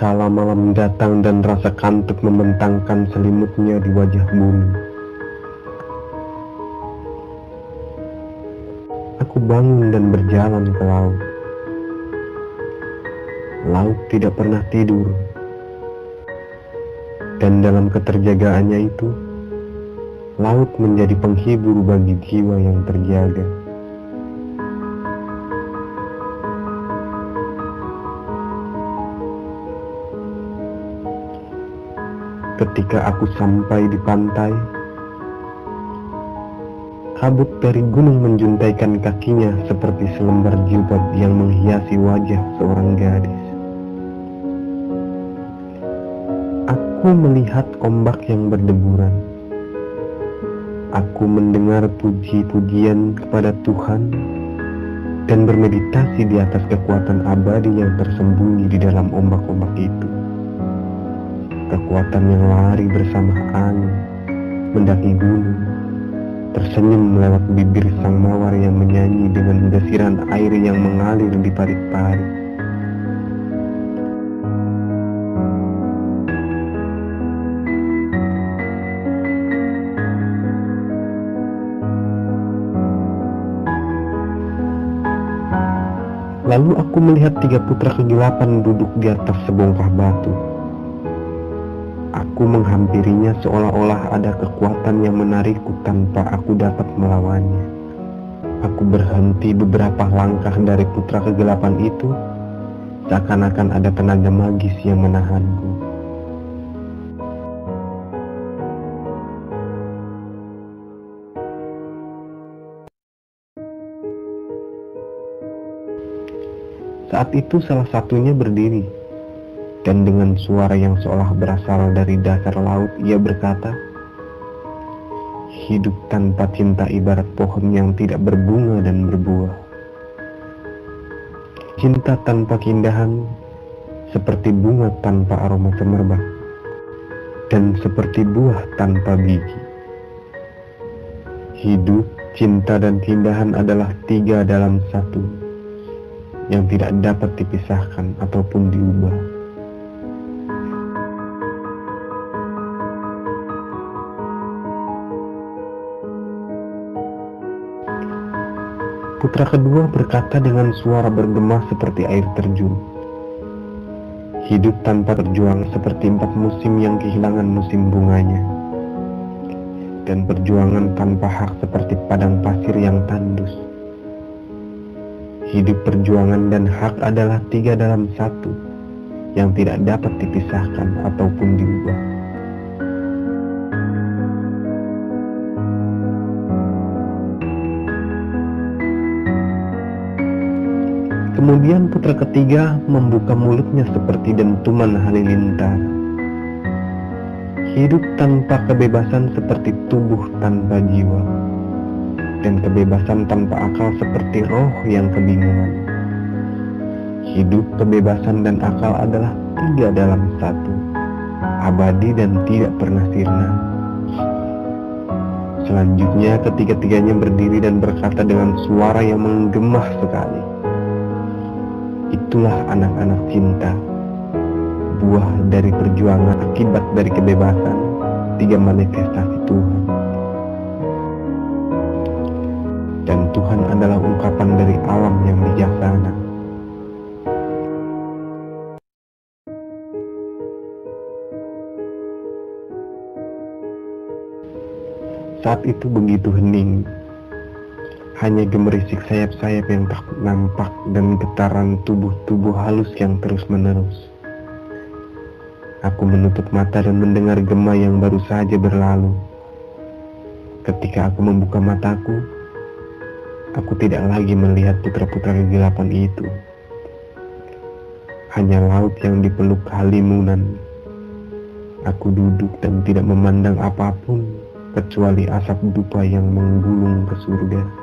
Kala malam datang dan rasa kantuk membentangkan selimutnya di wajah bumi, aku bangun dan berjalan ke laut. Laut tidak pernah tidur, dan dalam keterjagaannya itu, laut menjadi penghibur bagi jiwa yang terjaga. Ketika aku sampai di pantai, kabut dari gunung menjuntaikan kakinya seperti selembar jilbab yang menghiasi wajah seorang gadis. Aku melihat ombak yang berdeburan. Aku mendengar puji-pujian kepada Tuhan dan bermeditasi di atas kekuatan abadi yang tersembunyi di dalam ombak-ombak itu. Kekuatan yang lari bersama angin, mendaki gunung, tersenyum lewat bibir sang mawar yang menyanyi dengan desiran air yang mengalir di parit-parit. Lalu aku melihat 3 putra kegelapan duduk di atas sebongkah batu. Aku menghampirinya seolah-olah ada kekuatan yang menarikku tanpa aku dapat melawannya. Aku berhenti beberapa langkah dari putra kegelapan itu, seakan-akan ada tenaga magis yang menahanku. Saat itu salah satunya berdiri, dan dengan suara yang seolah berasal dari dasar laut ia berkata, "Hidup tanpa cinta ibarat pohon yang tidak berbunga dan berbuah. Cinta tanpa keindahan seperti bunga tanpa aroma semerbak, dan seperti buah tanpa biji. Hidup, cinta, dan keindahan adalah 3 dalam 1 yang tidak dapat dipisahkan ataupun diubah." Putra kedua berkata dengan suara bergema seperti air terjun, "Hidup tanpa perjuangan seperti 4 musim yang kehilangan musim bunganya, dan perjuangan tanpa hak seperti padang pasir yang tandus. Hidup, perjuangan, dan hak adalah 3 dalam 1 yang tidak dapat dipisahkan ataupun diubah." Kemudian putra ketiga membuka mulutnya seperti dentuman halilintar. Hidup tanpa kebebasan seperti tubuh tanpa jiwa, dan kebebasan tanpa akal seperti roh yang kebingungan. Hidup, kebebasan, dan akal adalah 3 dalam 1, abadi dan tidak pernah sirna. Selanjutnya ketiga-tiganya berdiri dan berkata dengan suara yang menggemah sekali, "Itulah anak-anak cinta, buah dari perjuangan akibat dari kebebasan, 3 manifestasi Tuhan. Dan Tuhan adalah ungkapan dari alam yang bijaksana." Saat itu begitu hening, hanya gemerisik sayap-sayap yang tak nampak dan getaran tubuh-tubuh halus yang terus-menerus. Aku menutup mata dan mendengar gema yang baru saja berlalu. Ketika aku membuka mataku, aku tidak lagi melihat putra-putra kegelapan itu. Hanya laut yang dipeluk halimunan. Aku duduk dan tidak memandang apapun kecuali asap dupa yang menggulung ke surga.